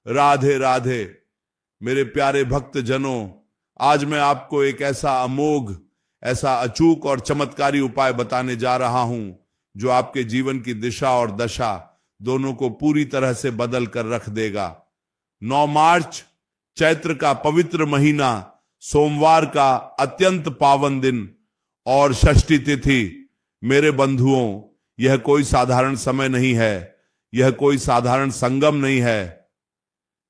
राधे राधे। मेरे प्यारे भक्त जनों, आज मैं आपको एक ऐसा अमोघ, ऐसा अचूक और चमत्कारी उपाय बताने जा रहा हूं जो आपके जीवन की दिशा और दशा दोनों को पूरी तरह से बदल कर रख देगा। 9 मार्च, चैत्र का पवित्र महीना, सोमवार का अत्यंत पावन दिन और षष्ठी तिथि। मेरे बंधुओं, यह कोई साधारण समय नहीं है, यह कोई साधारण संगम नहीं है।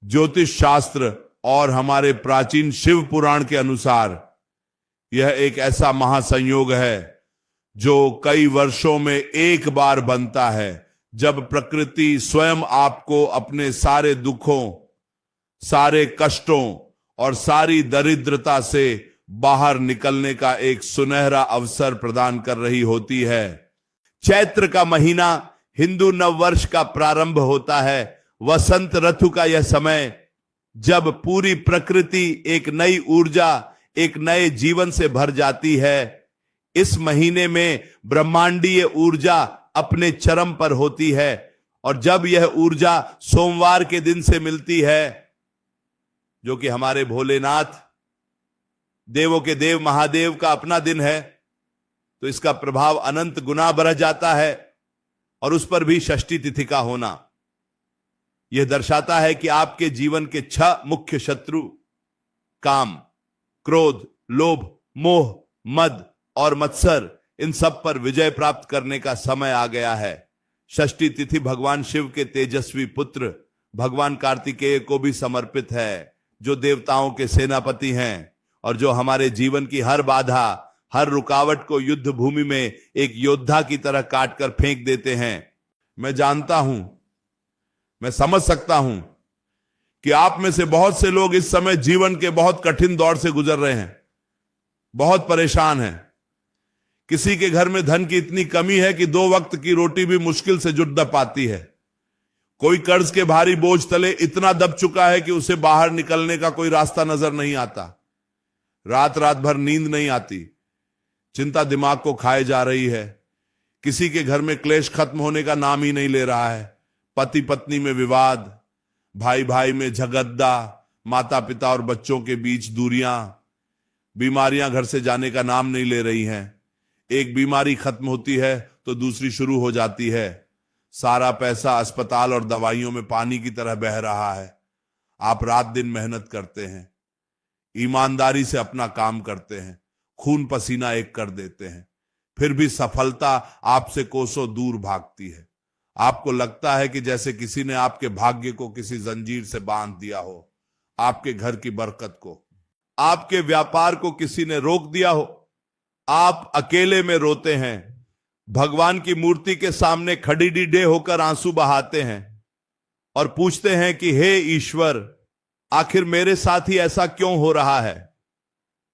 ज्योतिष शास्त्र और हमारे प्राचीन शिव पुराण के अनुसार यह एक ऐसा महासंयोग है जो कई वर्षों में एक बार बनता है, जब प्रकृति स्वयं आपको अपने सारे दुखों, सारे कष्टों और सारी दरिद्रता से बाहर निकलने का एक सुनहरा अवसर प्रदान कर रही होती है। चैत्र का महीना हिंदू नववर्ष का प्रारंभ होता है। वसंत ऋतु का यह समय, जब पूरी प्रकृति एक नई ऊर्जा, एक नए जीवन से भर जाती है। इस महीने में ब्रह्मांडीय ऊर्जा अपने चरम पर होती है, और जब यह ऊर्जा सोमवार के दिन से मिलती है, जो कि हमारे भोलेनाथ, देवों के देव महादेव का अपना दिन है, तो इसका प्रभाव अनंत गुना बढ़ जाता है। और उस पर भी षष्ठी तिथि का होना यह दर्शाता है कि आपके जीवन के 6 मुख्य शत्रु, काम, क्रोध, लोभ, मोह, मद और मत्सर, इन सब पर विजय प्राप्त करने का समय आ गया है। षष्ठी तिथि भगवान शिव के तेजस्वी पुत्र भगवान कार्तिकेय को भी समर्पित है, जो देवताओं के सेनापति हैं और जो हमारे जीवन की हर बाधा, हर रुकावट को युद्ध भूमि में एक योद्धा की तरह काट कर फेंक देते हैं। मैं जानता हूं, मैं समझ सकता हूं कि आप में से बहुत से लोग इस समय जीवन के बहुत कठिन दौर से गुजर रहे हैं, बहुत परेशान हैं। किसी के घर में धन की इतनी कमी है कि 2 वक्त की रोटी भी मुश्किल से जुट पाती है। कोई कर्ज के भारी बोझ तले इतना दब चुका है कि उसे बाहर निकलने का कोई रास्ता नजर नहीं आता। रात रात भर नींद नहीं आती, चिंता दिमाग को खाए जा रही है। किसी के घर में क्लेश खत्म होने का नाम ही नहीं ले रहा है। पति पत्नी में विवाद, भाई भाई में झगड़ा, माता पिता और बच्चों के बीच दूरियां, बीमारियां घर से जाने का नाम नहीं ले रही हैं। एक बीमारी खत्म होती है तो दूसरी शुरू हो जाती है। सारा पैसा अस्पताल और दवाइयों में पानी की तरह बह रहा है। आप रात दिन मेहनत करते हैं, ईमानदारी से अपना काम करते हैं, खून पसीना एक कर देते हैं, फिर भी सफलता आपसे कोसों दूर भागती है। आपको लगता है कि जैसे किसी ने आपके भाग्य को किसी जंजीर से बांध दिया हो, आपके घर की बरकत को, आपके व्यापार को किसी ने रोक दिया हो। आप अकेले में रोते हैं, भगवान की मूर्ति के सामने खड़ी डीडे होकर आंसू बहाते हैं और पूछते हैं कि हे ईश्वर, आखिर मेरे साथ ही ऐसा क्यों हो रहा है?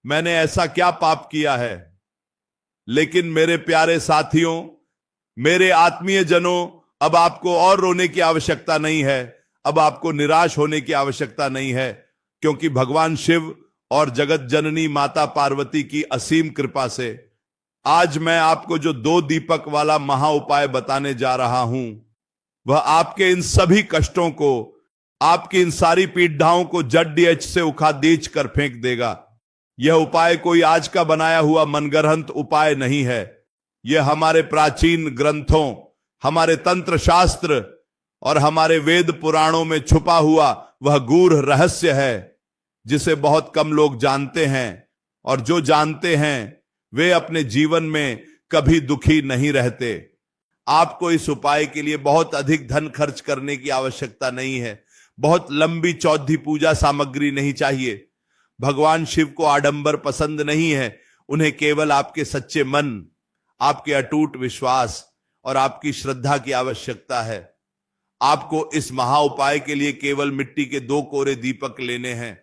मैंने ऐसा क्या पाप किया है? लेकिन मेरे प्यारे साथियों, मेरे आत्मीय जनों, अब आपको और रोने की आवश्यकता नहीं है, अब आपको निराश होने की आवश्यकता नहीं है, क्योंकि भगवान शिव और जगत जननी माता पार्वती की असीम कृपा से आज मैं आपको जो 2 दीपक वाला महा उपाय बताने जा रहा हूं, वह आपके इन सभी कष्टों को, आपकी इन सारी पीड़ाओं को जड़ से उखाड़ कर फेंक देगा। यह उपाय कोई आज का बनाया हुआ मनगढ़ंत उपाय नहीं है। यह हमारे प्राचीन ग्रंथों, हमारे तंत्र शास्त्र और हमारे वेद पुराणों में छुपा हुआ वह गूढ़ रहस्य है, जिसे बहुत कम लोग जानते हैं, और जो जानते हैं वे अपने जीवन में कभी दुखी नहीं रहते। आपको इस उपाय के लिए बहुत अधिक धन खर्च करने की आवश्यकता नहीं है, बहुत लंबी चौधी पूजा सामग्री नहीं चाहिए। भगवान शिव को आडंबर पसंद नहीं है, उन्हें केवल आपके सच्चे मन, आपके अटूट विश्वास और आपकी श्रद्धा की आवश्यकता है। आपको इस महा उपाय के लिए केवल मिट्टी के 2 कोरे दीपक लेने हैं।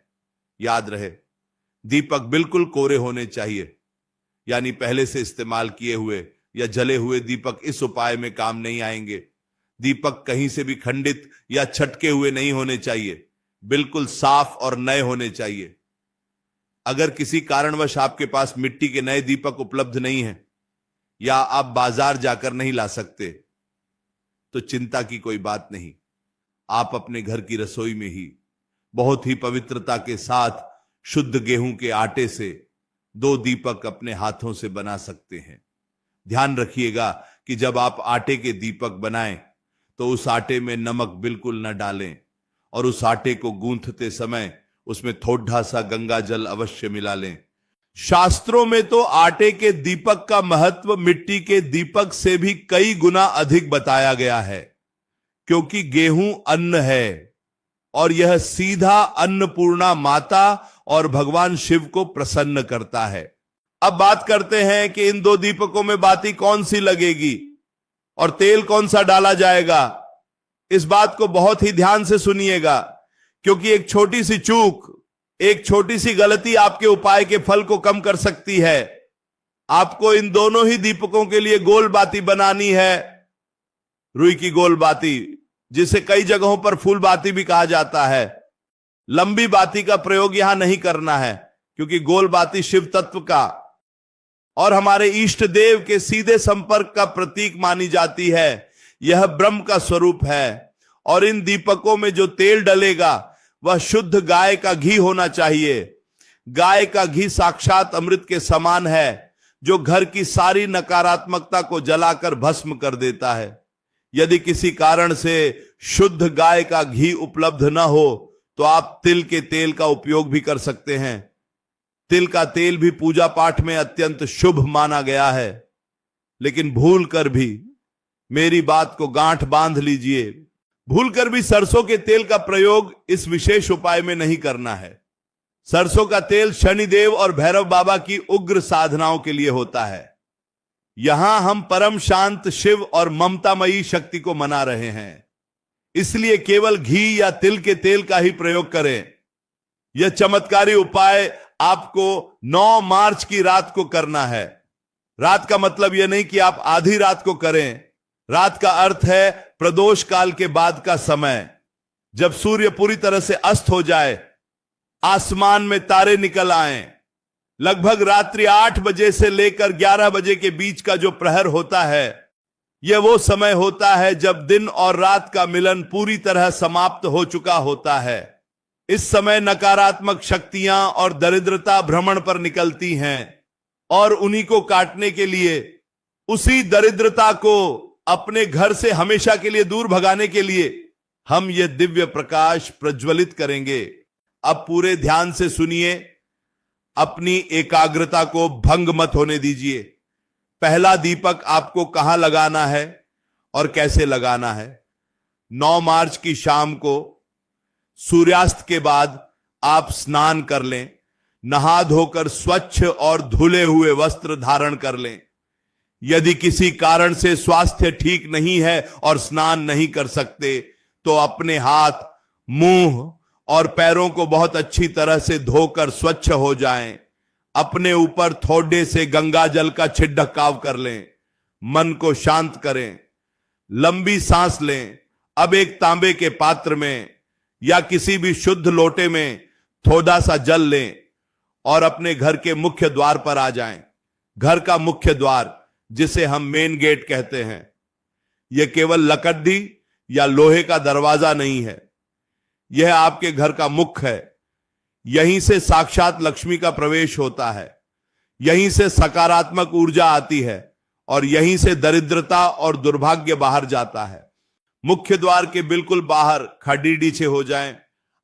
याद रहे, दीपक बिल्कुल कोरे होने चाहिए, यानी पहले से इस्तेमाल किए हुए या जले हुए दीपक इस उपाय में काम नहीं आएंगे। दीपक कहीं से भी खंडित या छटके हुए नहीं होने चाहिए, बिल्कुल साफ और नए होने चाहिए। अगर किसी कारणवश आपके पास मिट्टी के नए दीपक उपलब्ध नहीं है या आप बाजार जाकर नहीं ला सकते, तो चिंता की कोई बात नहीं। आप अपने घर की रसोई में ही बहुत ही पवित्रता के साथ शुद्ध गेहूं के आटे से 2 दीपक अपने हाथों से बना सकते हैं। ध्यान रखिएगा कि जब आप आटे के दीपक बनाएं तो उस आटे में नमक बिल्कुल न डालें और उस आटे को गूंथते समय उसमें थोड़ा सा गंगा जल अवश्य मिला लें। शास्त्रों में तो आटे के दीपक का महत्व मिट्टी के दीपक से भी कई गुना अधिक बताया गया है, क्योंकि गेहूं अन्न है और यह सीधा अन्नपूर्णा माता और भगवान शिव को प्रसन्न करता है। अब बात करते हैं कि इन 2 दीपकों में बाती कौन सी लगेगी और तेल कौन सा डाला जाएगा। इस बात को बहुत ही ध्यान से सुनिएगा, क्योंकि एक छोटी सी चूक, एक छोटी सी गलती आपके उपाय के फल को कम कर सकती है। आपको इन दोनों ही दीपकों के लिए गोल बाती बनानी है, रुई की गोल बाती, जिसे कई जगहों पर फूल बाती भी कहा जाता है। लंबी बाती का प्रयोग यहां नहीं करना है, क्योंकि गोल बाती शिव तत्व का और हमारे इष्ट देव के सीधे संपर्क का प्रतीक मानी जाती है। यह ब्रह्म का स्वरूप है और इन दीपकों में जो तेल डलेगा वह शुद्ध गाय का घी होना चाहिए। गाय का घी साक्षात अमृत के समान है, जो घर की सारी नकारात्मकता को जलाकर भस्म कर देता है। यदि किसी कारण से शुद्ध गाय का घी उपलब्ध न हो तो आप तिल के तेल का उपयोग भी कर सकते हैं। तिल का तेल भी पूजा पाठ में अत्यंत शुभ माना गया है। लेकिन भूल कर भी, मेरी बात को गांठ बांध लीजिए, भूल कर भी सरसों के तेल का प्रयोग इस विशेष उपाय में नहीं करना है। सरसों का तेल शनिदेव और भैरव बाबा की उग्र साधनाओं के लिए होता है। यहां हम परम शांत शिव और ममतामयी शक्ति को मना रहे हैं, इसलिए केवल घी या तिल के तेल का ही प्रयोग करें। यह चमत्कारी उपाय आपको 9 मार्च की रात को करना है। रात का मतलब यह नहीं कि आप आधी रात को करें। रात का अर्थ है प्रदोष काल के बाद का समय, जब सूर्य पूरी तरह से अस्त हो जाए, आसमान में तारे निकल आए। लगभग रात्रि 8 बजे से लेकर 11 बजे के बीच का जो प्रहर होता है, यह वो समय होता है जब दिन और रात का मिलन पूरी तरह समाप्त हो चुका होता है। इस समय नकारात्मक शक्तियां और दरिद्रता भ्रमण पर निकलती हैं और उन्हीं को काटने के लिए, उसी दरिद्रता को अपने घर से हमेशा के लिए दूर भगाने के लिए हम यह दिव्य प्रकाश प्रज्वलित करेंगे। अब पूरे ध्यान से सुनिए, अपनी एकाग्रता को भंग मत होने दीजिए। पहला दीपक आपको कहां लगाना है और कैसे लगाना है। 9 मार्च की शाम को सूर्यास्त के बाद आप स्नान कर लें, नहा धोकर स्वच्छ और धुले हुए वस्त्र धारण कर लें। यदि किसी कारण से स्वास्थ्य ठीक नहीं है और स्नान नहीं कर सकते तो अपने हाथ, मुंह और पैरों को बहुत अच्छी तरह से धोकर स्वच्छ हो जाएं। अपने ऊपर थोड़े से गंगा जल का छिड़काव कर लें। मन को शांत करें, लंबी सांस लें। अब एक तांबे के पात्र में या किसी भी शुद्ध लोटे में थोड़ा सा जल लें और अपने घर के मुख्य द्वार पर आ जाएं। घर का मुख्य द्वार, जिसे हम मेन गेट कहते हैं, यह केवल लकड़ी या लोहे का दरवाजा नहीं है, यह आपके घर का मुख्य है। यहीं से साक्षात लक्ष्मी का प्रवेश होता है, यहीं से सकारात्मक ऊर्जा आती है और यहीं से दरिद्रता और दुर्भाग्य बाहर जाता है। मुख्य द्वार के बिल्कुल बाहर खड़ी नीचे हो जाएं।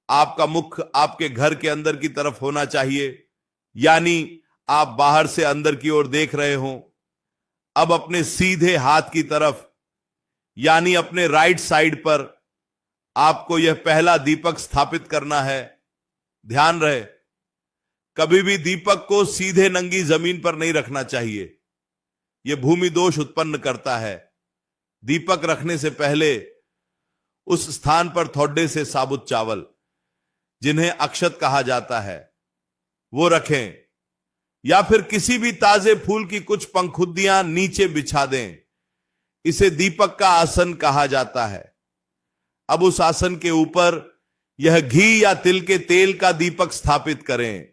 आपका मुख आपके घर के अंदर की तरफ होना चाहिए, यानी आप बाहर से अंदर की ओर देख रहे हो। अब अपने सीधे हाथ की तरफ, यानी अपने राइट साइड पर आपको यह पहला दीपक स्थापित करना है। ध्यान रहे, कभी भी दीपक को सीधे नंगी जमीन पर नहीं रखना चाहिए, यह भूमि दोष उत्पन्न करता है। दीपक रखने से पहले उस स्थान पर थोड़े से साबुत चावल, जिन्हें अक्षत कहा जाता है, वो रखें, या फिर किसी भी ताजे फूल की कुछ पंखुदियां नीचे बिछा दें। इसे दीपक का आसन कहा जाता है। अब उस आसन के ऊपर यह घी या तिल के तेल का दीपक स्थापित करें।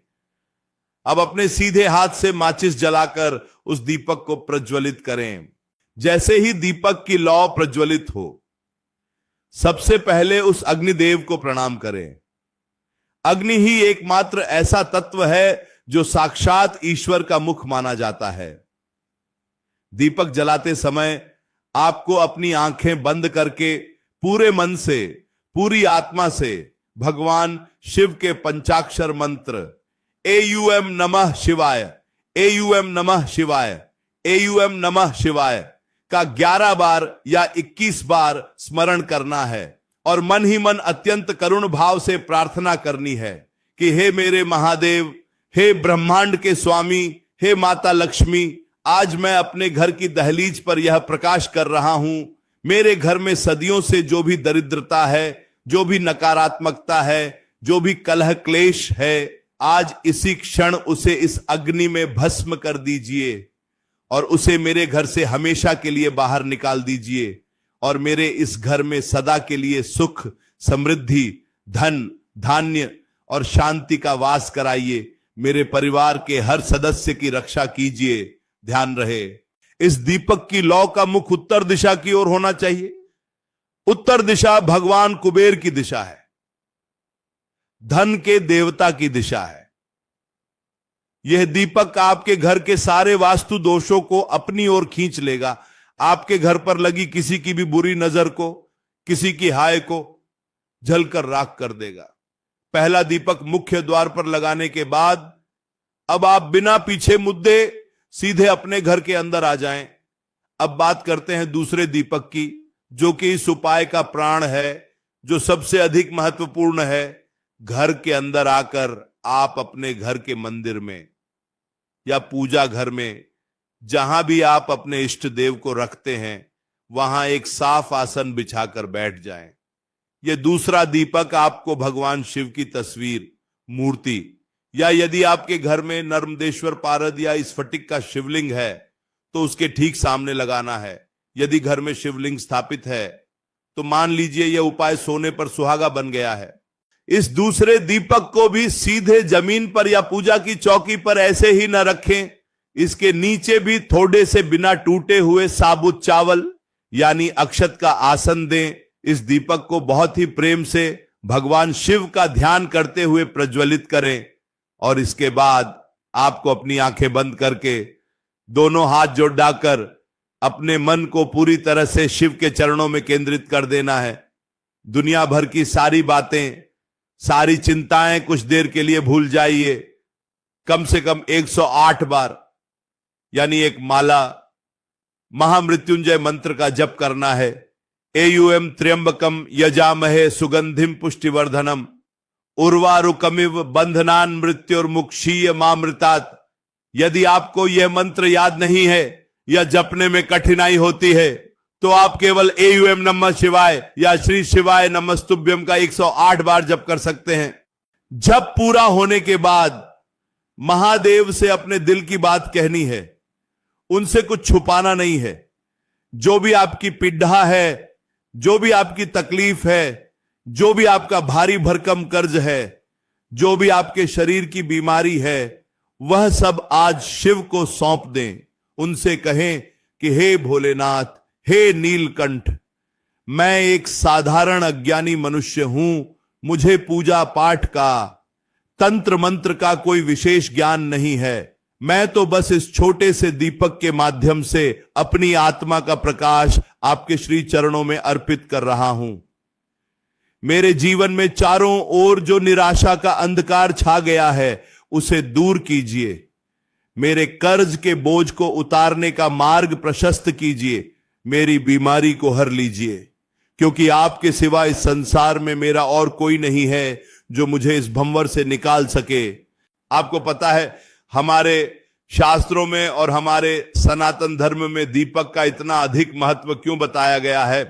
अब अपने सीधे हाथ से माचिस जलाकर उस दीपक को प्रज्वलित करें। जैसे ही दीपक की लौ प्रज्वलित हो, सबसे पहले उस अग्निदेव को प्रणाम करें। अग्नि ही एकमात्र ऐसा तत्व है जो साक्षात ईश्वर का मुख माना जाता है। दीपक जलाते समय आपको अपनी आंखें बंद करके पूरे मन से, पूरी आत्मा से भगवान शिव के पंचाक्षर मंत्र एयूएम नमः शिवाय, एयूएम नमः शिवाय, एयूएम नमः शिवाय का 11 बार या 21 बार स्मरण करना है और मन ही मन अत्यंत करुण भाव से प्रार्थना करनी है कि हे मेरे महादेव, हे ब्रह्मांड के स्वामी, हे माता लक्ष्मी, आज मैं अपने घर की दहलीज पर यह प्रकाश कर रहा हूं। मेरे घर में सदियों से जो भी दरिद्रता है, जो भी नकारात्मकता है, जो भी कलह क्लेश है, आज इसी क्षण उसे इस अग्नि में भस्म कर दीजिए और उसे मेरे घर से हमेशा के लिए बाहर निकाल दीजिए और मेरे इस घर में सदा के लिए सुख, समृद्धि, धन, धान्य और शांति का वास कराइए। मेरे परिवार के हर सदस्य की रक्षा कीजिए। ध्यान रहे, इस दीपक की लौ का मुख उत्तर दिशा की ओर होना चाहिए। उत्तर दिशा भगवान कुबेर की दिशा है, धन के देवता की दिशा है। यह दीपक आपके घर के सारे वास्तु दोषों को अपनी ओर खींच लेगा। आपके घर पर लगी किसी की भी बुरी नजर को, किसी की हाय को जलकर राख कर देगा। पहला दीपक मुख्य द्वार पर लगाने के बाद अब आप बिना पीछे मुद्दे सीधे अपने घर के अंदर आ जाएं। अब बात करते हैं दूसरे दीपक की, जो कि इस उपाय का प्राण है, जो सबसे अधिक महत्वपूर्ण है। घर के अंदर आकर आप अपने घर के मंदिर में या पूजा घर में, जहां भी आप अपने इष्ट देव को रखते हैं, वहां एक साफ आसन बिछाकर बैठ जाएं। यह दूसरा दीपक आपको भगवान शिव की तस्वीर, मूर्ति, या यदि आपके घर में नर्मदेश्वर पारद या स्फटिक का शिवलिंग है तो उसके ठीक सामने लगाना है। यदि घर में शिवलिंग स्थापित है तो मान लीजिए यह उपाय सोने पर सुहागा बन गया है। इस दूसरे दीपक को भी सीधे जमीन पर या पूजा की चौकी पर ऐसे ही न रखें। इसके नीचे भी थोड़े से बिना टूटे हुए साबुत चावल यानी अक्षत का आसन दें। इस दीपक को बहुत ही प्रेम से भगवान शिव का ध्यान करते हुए प्रज्वलित करें और इसके बाद आपको अपनी आंखें बंद करके दोनों हाथ जोड़कर अपने मन को पूरी तरह से शिव के चरणों में केंद्रित कर देना है। दुनिया भर की सारी बातें, सारी चिंताएं कुछ देर के लिए भूल जाइए। कम से कम 108 बार यानी एक माला महामृत्युंजय मंत्र का जप करना है। एयूएम त्र्यंबकम यजामहे सुगंधिम पुष्टिवर्धनम उर्वारुकमिव बंधनान मृत्युर्मुक्षीय मामृतात्। यदि आपको यह मंत्र याद नहीं है या जपने में कठिनाई होती है तो आप केवल एयूएम नमः शिवाय या श्री शिवाय नमस्तुभ्यम का 108 बार जप कर सकते हैं। जप पूरा होने के बाद महादेव से अपने दिल की बात कहनी है, उनसे कुछ छुपाना नहीं है। जो भी आपकी पीड़ा है, जो भी आपकी तकलीफ है, जो भी आपका भारी भरकम कर्ज है, जो भी आपके शरीर की बीमारी है, वह सब आज शिव को सौंप दें। उनसे कहें कि हे भोलेनाथ, हे नीलकंठ, मैं एक साधारण अज्ञानी मनुष्य हूं। मुझे पूजा पाठ का, तंत्र मंत्र का कोई विशेष ज्ञान नहीं है। मैं तो बस इस छोटे से दीपक के माध्यम से अपनी आत्मा का प्रकाश आपके श्री चरणों में अर्पित कर रहा हूं। मेरे जीवन में चारों ओर जो निराशा का अंधकार छा गया है, उसे दूर कीजिए। मेरे कर्ज के बोझ को उतारने का मार्ग प्रशस्त कीजिए। मेरी बीमारी को हर लीजिए, क्योंकि आपके सिवा इस संसार में मेरा और कोई नहीं है जो मुझे इस भंवर से निकाल सके। आपको पता है, हमारे शास्त्रों में और हमारे सनातन धर्म में दीपक का इतना अधिक महत्व क्यों बताया गया है?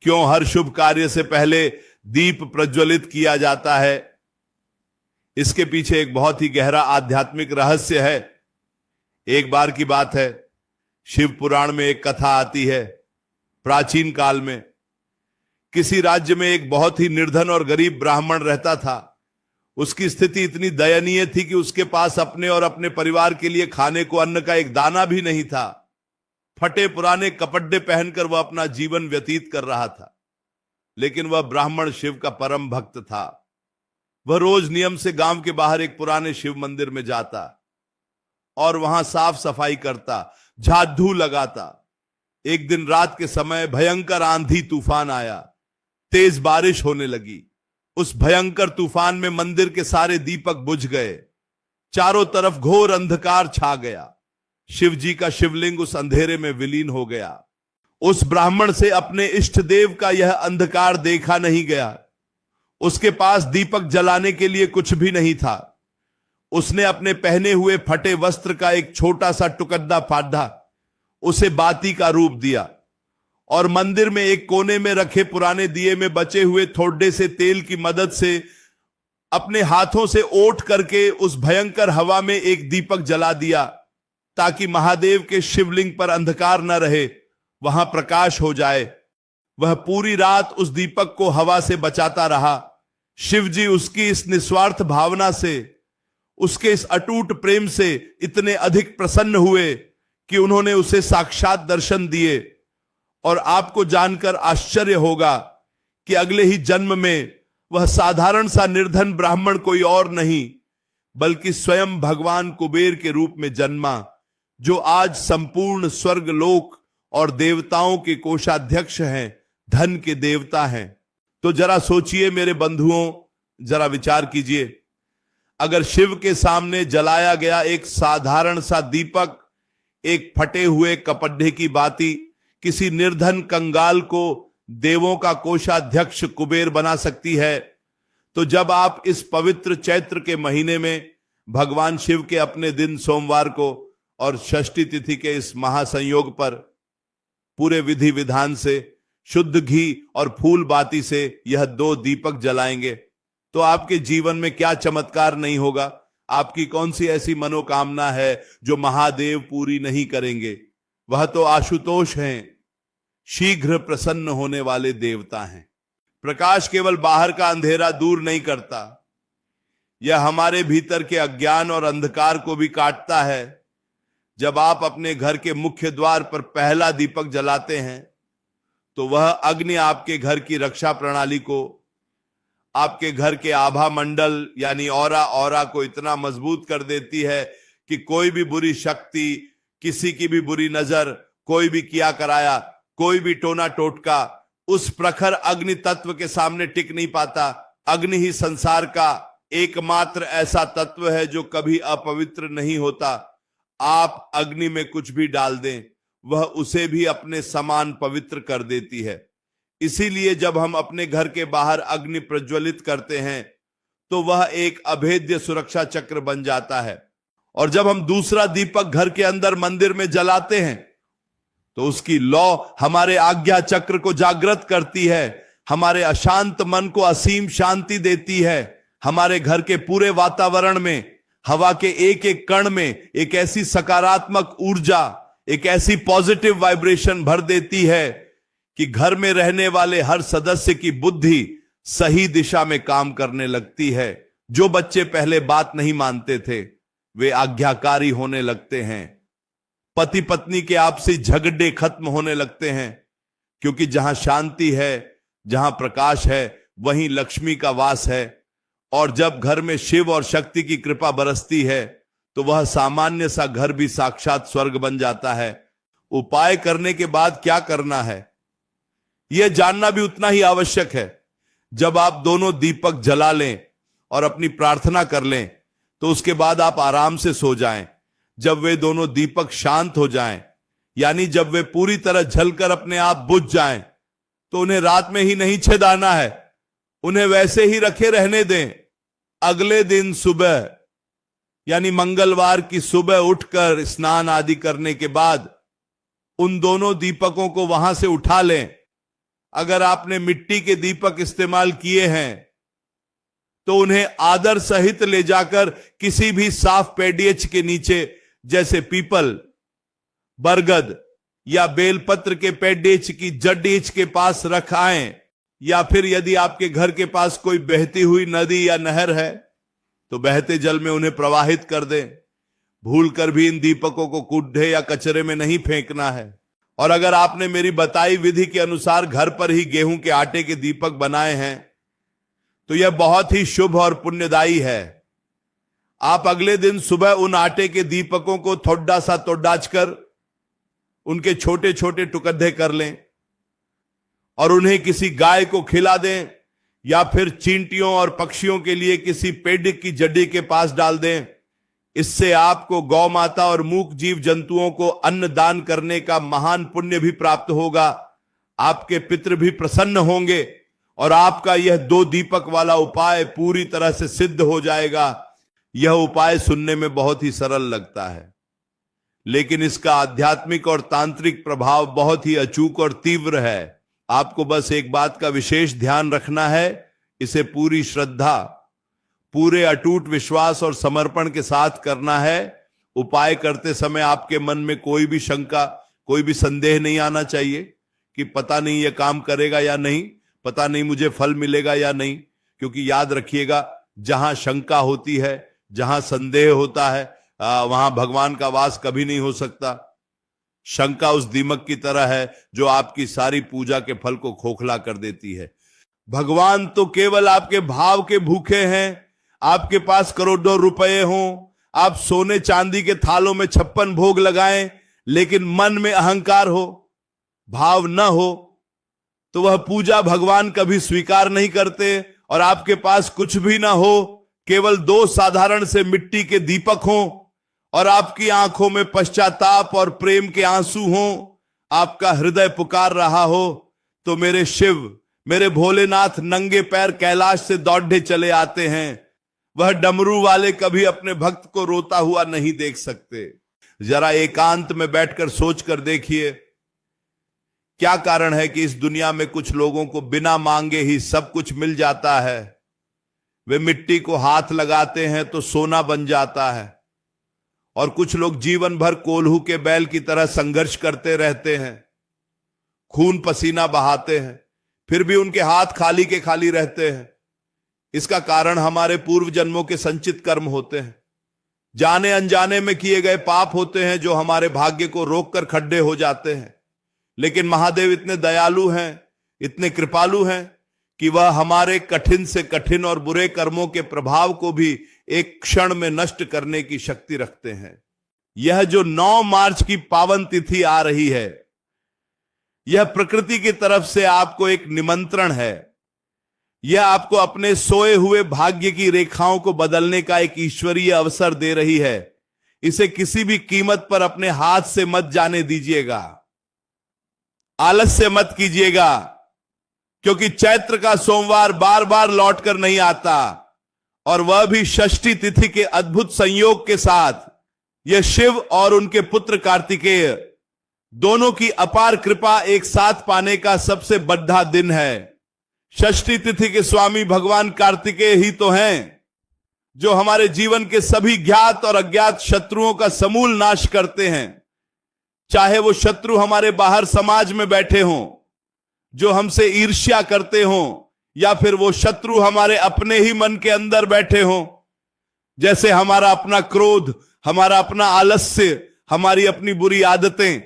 क्यों हर शुभ कार्य से पहले दीप प्रज्वलित किया जाता है? इसके पीछे एक बहुत ही गहरा आध्यात्मिक रहस्य है। एक बार की बात है, शिव पुराण में एक कथा आती है। प्राचीन काल में किसी राज्य में एक बहुत ही निर्धन और गरीब ब्राह्मण रहता था। उसकी स्थिति इतनी दयनीय थी कि उसके पास अपने और अपने परिवार के लिए खाने को अन्न का एक दाना भी नहीं था। फटे पुराने कपड़े पहनकर वह अपना जीवन व्यतीत कर रहा था। लेकिन वह ब्राह्मण शिव का परम भक्त था। वह रोज नियम से गांव के बाहर एक पुराने शिव मंदिर में जाता और वहां साफ सफाई करता, झाड़ू लगाता। एक दिन रात के समय भयंकर आंधी तूफान आया, तेज बारिश होने लगी। उस भयंकर तूफान में मंदिर के सारे दीपक बुझ गए, चारों तरफ घोर अंधकार छा गया। शिव जी का शिवलिंग उस अंधेरे में विलीन हो गया। उस ब्राह्मण से अपने इष्ट देव का यह अंधकार देखा नहीं गया। उसके पास दीपक जलाने के लिए कुछ भी नहीं था। उसने अपने पहने हुए फटे वस्त्र का एक छोटा सा टुकड़ा फाड़ा, उसे बाती का रूप दिया और मंदिर में एक कोने में रखे पुराने दिए में बचे हुए थोड़े से तेल की मदद से अपने हाथों से ओट करके उस भयंकर हवा में एक दीपक जला दिया, ताकि महादेव के शिवलिंग पर अंधकार न रहे, वहां प्रकाश हो जाए। वह पूरी रात उस दीपक को हवा से बचाता रहा। शिव जी उसकी इस निस्वार्थ भावना से, उसके इस अटूट प्रेम से इतने अधिक प्रसन्न हुए कि उन्होंने उसे साक्षात दर्शन दिए। और आपको जानकर आश्चर्य होगा कि अगले ही जन्म में वह साधारण सा निर्धन ब्राह्मण कोई और नहीं, बल्कि स्वयं भगवान कुबेर के रूप में जन्मा, जो आज संपूर्ण स्वर्ग लोक और देवताओं के कोषाध्यक्ष हैं, धन के देवता हैं। तो जरा सोचिए मेरे बंधुओं, जरा विचार कीजिए, अगर शिव के सामने जलाया गया एक साधारण सा दीपक, एक फटे हुए कपड़े की बाती, किसी निर्धन कंगाल को देवों का कोषाध्यक्ष कुबेर बना सकती है, तो जब आप इस पवित्र चैत्र के महीने में भगवान शिव के अपने दिन सोमवार को और षष्ठी तिथि के इस महासंयोग पर पूरे विधि विधान से शुद्ध घी और फूल बाती से यह 2 दीपक जलाएंगे, तो आपके जीवन में क्या चमत्कार नहीं होगा। आपकी कौन सी ऐसी मनोकामना है जो महादेव पूरी नहीं करेंगे। वह तो आशुतोष हैं, शीघ्र प्रसन्न होने वाले देवता हैं। प्रकाश केवल बाहर का अंधेरा दूर नहीं करता, यह हमारे भीतर के अज्ञान और अंधकार को भी काटता है। जब आप अपने घर के मुख्य द्वार पर पहला दीपक जलाते हैं, तो वह अग्नि आपके घर की रक्षा प्रणाली को, आपके घर के आभा मंडल यानी ऑरा को इतना मजबूत कर देती है कि कोई भी बुरी शक्ति, किसी की भी बुरी नजर, कोई भी किया कराया, कोई भी टोना टोटका उस प्रखर अग्नि तत्व के सामने टिक नहीं पाता। अग्नि ही संसार का एकमात्र ऐसा तत्व है जो कभी अपवित्र नहीं होता। आप अग्नि में कुछ भी डाल दें, वह उसे भी अपने समान पवित्र कर देती है। इसीलिए जब हम अपने घर के बाहर अग्नि प्रज्वलित करते हैं, तो वह एक अभेद्य सुरक्षा चक्र बन जाता है। और जब हम दूसरा दीपक घर के अंदर मंदिर में जलाते हैं, तो उसकी लौ हमारे आज्ञा चक्र को जागृत करती है, हमारे अशांत मन को असीम शांति देती है, हमारे घर के पूरे वातावरण में, हवा के एक एक कण में एक ऐसी सकारात्मक ऊर्जा, एक ऐसी पॉजिटिव वाइब्रेशन भर देती है कि घर में रहने वाले हर सदस्य की बुद्धि सही दिशा में काम करने लगती है। जो बच्चे पहले बात नहीं मानते थे, वे आज्ञाकारी होने लगते हैं। पति पत्नी के आपसी झगड़े खत्म होने लगते हैं, क्योंकि जहां शांति है, जहां प्रकाश है, वहीं लक्ष्मी का वास है। और जब घर में शिव और शक्ति की कृपा बरसती है, तो वह सामान्य सा घर भी साक्षात स्वर्ग बन जाता है। उपाय करने के बाद क्या करना है, यह जानना भी उतना ही आवश्यक है। जब आप दोनों दीपक जला लें और अपनी प्रार्थना कर लें, तो उसके बाद आप आराम से सो जाएं। जब वे दोनों दीपक शांत हो जाएं, यानी जब वे पूरी तरह जलकर अपने आप बुझ जाएं, तो उन्हें रात में ही नहीं छेदाना है, उन्हें वैसे ही रखे रहने दें। अगले दिन सुबह यानी मंगलवार की सुबह उठकर स्नान आदि करने के बाद उन दोनों दीपकों को वहां से उठा लें। अगर आपने मिट्टी के दीपक इस्तेमाल किए हैं, तो उन्हें आदर सहित ले जाकर किसी भी साफ पेड़ियच के नीचे, जैसे पीपल, बरगद या बेलपत्र के पेड़ियच की जड़ीच के पास रखाएं। या फिर यदि आपके घर के पास कोई बहती हुई नदी या नहर है, तो बहते जल में उन्हें प्रवाहित कर दें। भूलकर भी इन दीपकों को कूड़े या कचरे में नहीं फेंकना है। और अगर आपने मेरी बताई विधि के अनुसार घर पर ही गेहूं के आटे के दीपक बनाए हैं तो यह बहुत ही शुभ और पुण्यदायी है। आप अगले दिन सुबह उन आटे के दीपकों को थोड़ा सा तोड़ाच कर उनके छोटे छोटे टुकड़े कर लें और उन्हें किसी गाय को खिला दें या फिर चींटियों और पक्षियों के लिए किसी पेड़ की जड़ी के पास डाल दें। इससे आपको गौ माता और मूक जीव जंतुओं को अन्न दान करने का महान पुण्य भी प्राप्त होगा। आपके पितृ भी प्रसन्न होंगे और आपका यह 2 दीपक वाला उपाय पूरी तरह से सिद्ध हो जाएगा। यह उपाय सुनने में बहुत ही सरल लगता है, लेकिन इसका आध्यात्मिक और तांत्रिक प्रभाव बहुत ही अचूक और तीव्र है। आपको बस एक बात का विशेष ध्यान रखना है, इसे पूरी श्रद्धा, पूरे अटूट विश्वास और समर्पण के साथ करना है। उपाय करते समय आपके मन में कोई भी शंका, कोई भी संदेह नहीं आना चाहिए कि पता नहीं यह काम करेगा या नहीं, पता नहीं मुझे फल मिलेगा या नहीं। क्योंकि याद रखिएगा, जहां शंका होती है, जहां संदेह होता है, वहां भगवान का वास कभी नहीं हो सकता। शंका उस दीमक की तरह है जो आपकी सारी पूजा के फल को खोखला कर देती है। भगवान तो केवल आपके भाव के भूखे हैं। आपके पास करोड़ों रुपए हों, आप सोने चांदी के थालों में 56 भोग लगाएं, लेकिन मन में अहंकार हो, भाव न हो, तो वह पूजा भगवान कभी स्वीकार नहीं करते। और आपके पास कुछ भी ना हो, केवल 2 साधारण से मिट्टी के दीपक हों और आपकी आंखों में पश्चाताप और प्रेम के आंसू हों, आपका हृदय पुकार रहा हो, तो मेरे शिव, मेरे भोलेनाथ नंगे पैर कैलाश से दौड़े चले आते हैं। वह डमरू वाले कभी अपने भक्त को रोता हुआ नहीं देख सकते। जरा एकांत में बैठकर सोच कर देखिए, क्या कारण है कि इस दुनिया में कुछ लोगों को बिना मांगे ही सब कुछ मिल जाता है। वे मिट्टी को हाथ लगाते हैं तो सोना बन जाता है, और कुछ लोग जीवन भर कोल्हू के बैल की तरह संघर्ष करते रहते हैं, खून पसीना बहाते हैं, फिर भी उनके हाथ खाली के खाली रहते हैं। इसका कारण हमारे पूर्व जन्मों के संचित कर्म होते हैं, जाने अनजाने में किए गए पाप होते हैं जो हमारे भाग्य को रोककर खड्डे हो जाते हैं। लेकिन महादेव इतने दयालु हैं, इतने कृपालु हैं कि वह हमारे कठिन से कठिन और बुरे कर्मों के प्रभाव को भी एक क्षण में नष्ट करने की शक्ति रखते हैं। यह जो 9 मार्च की पावन तिथि आ रही है, यह प्रकृति की तरफ से आपको एक निमंत्रण है। यह आपको अपने सोए हुए भाग्य की रेखाओं को बदलने का एक ईश्वरीय अवसर दे रही है। इसे किसी भी कीमत पर अपने हाथ से मत जाने दीजिएगा, आलस्य मत कीजिएगा, क्योंकि चैत्र का सोमवार बार बार लौटकर नहीं आता, और वह भी षष्ठी तिथि के अद्भुत संयोग के साथ। यह शिव और उनके पुत्र कार्तिकेय दोनों की अपार कृपा एक साथ पाने का सबसे बड़ा दिन है। षष्ठी तिथि के स्वामी भगवान कार्तिकेय ही तो हैं जो हमारे जीवन के सभी ज्ञात और अज्ञात शत्रुओं का समूल नाश करते हैं। चाहे वो शत्रु हमारे बाहर समाज में बैठे हों, जो हमसे ईर्ष्या करते हों, या फिर वो शत्रु हमारे अपने ही मन के अंदर बैठे हों, जैसे हमारा अपना क्रोध, हमारा अपना आलस्य, हमारी अपनी बुरी आदतें।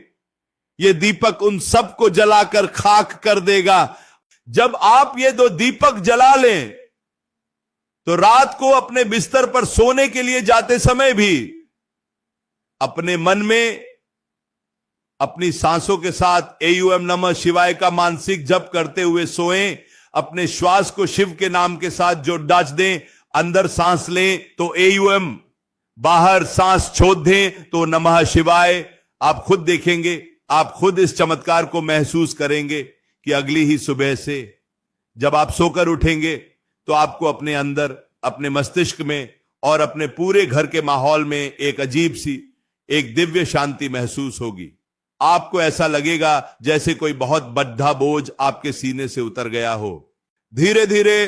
ये दीपक उन सबको जलाकर खाक कर देगा। जब आप ये 2 दीपक जला लें तो रात को अपने बिस्तर पर सोने के लिए जाते समय भी अपने मन में अपनी सांसों के साथ एयूएम नमः शिवाय का मानसिक जप करते हुए सोएं। अपने श्वास को शिव के नाम के साथ जो डाच दें, अंदर सांस लें तो एयूएम, बाहर सांस छोड़ दें तो नमः शिवाय। आप खुद देखेंगे, आप खुद इस चमत्कार को महसूस करेंगे कि अगली ही सुबह से जब आप सोकर उठेंगे तो आपको अपने अंदर, अपने मस्तिष्क में और अपने पूरे घर के माहौल में एक अजीब सी, एक दिव्य शांति महसूस होगी। आपको ऐसा लगेगा जैसे कोई बहुत बड़ा बोझ आपके सीने से उतर गया हो। धीरे धीरे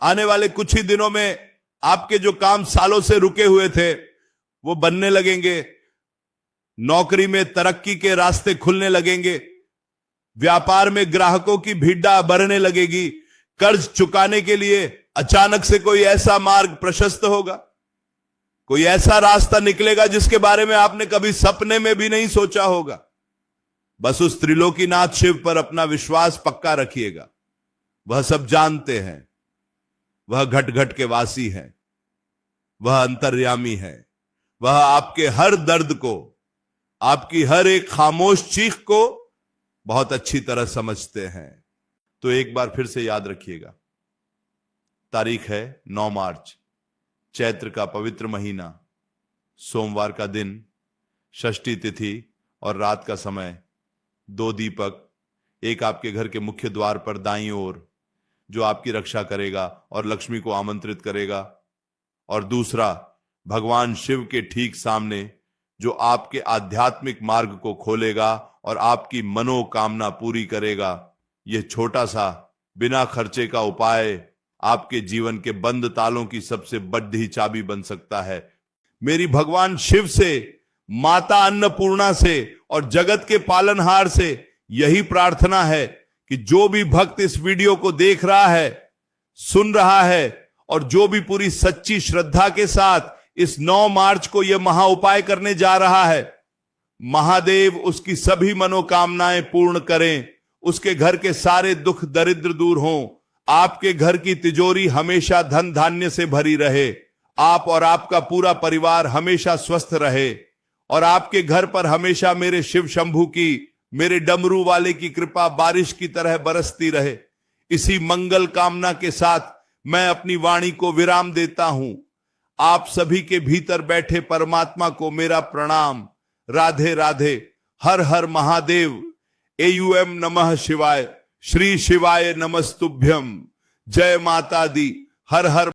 आने वाले कुछ ही दिनों में आपके जो काम सालों से रुके हुए थे वो बनने लगेंगे। नौकरी में तरक्की के रास्ते खुलने लगेंगे, व्यापार में ग्राहकों की भीड़ बढ़ने लगेगी, कर्ज चुकाने के लिए अचानक से कोई ऐसा मार्ग प्रशस्त होगा, कोई ऐसा रास्ता निकलेगा जिसके बारे में आपने कभी सपने में भी नहीं सोचा होगा। बस उस त्रिलोकीनाथ शिव पर अपना विश्वास पक्का रखिएगा। वह सब जानते हैं, वह घट घट के वासी हैं, वह अंतर्यामी है, वह आपके हर दर्द को, आपकी हर एक खामोश चीख को बहुत अच्छी तरह समझते हैं। तो एक बार फिर से याद रखिएगा, तारीख है 9 मार्च, चैत्र का पवित्र महीना, सोमवार का दिन, षष्ठी तिथि और रात का समय। 2 दीपक, एक आपके घर के मुख्य द्वार पर दाईं ओर, जो आपकी रक्षा करेगा और लक्ष्मी को आमंत्रित करेगा, और दूसरा भगवान शिव के ठीक सामने, जो आपके आध्यात्मिक मार्ग को खोलेगा और आपकी मनोकामना पूरी करेगा। यह छोटा सा बिना खर्चे का उपाय आपके जीवन के बंद तालों की सबसे बड़ी चाबी बन सकता है। मेरी भगवान शिव से, माता अन्नपूर्णा से और जगत के पालनहार से यही प्रार्थना है कि जो भी भक्त इस वीडियो को देख रहा है, सुन रहा है, और जो भी पूरी सच्ची श्रद्धा के साथ इस 9 मार्च को यह महा उपाय करने जा रहा है, महादेव उसकी सभी मनोकामनाएं पूर्ण करें, उसके घर के सारे दुख दरिद्र दूर हों, आपके घर की तिजोरी हमेशा धन धान्य से भरी रहे, आप और आपका पूरा परिवार हमेशा स्वस्थ रहे, और आपके घर पर हमेशा मेरे शिव शंभू की, मेरे डमरू वाले की कृपा बारिश की तरह बरसती रहे। इसी मंगल कामना के साथ मैं अपनी वाणी को विराम देता हूं। आप सभी के भीतर बैठे परमात्मा को मेरा प्रणाम। राधे राधे, हर हर महादेव, AUM नमः शिवाय, श्री शिवाय नमस्तुभ्यम, जय माता दी, हर हर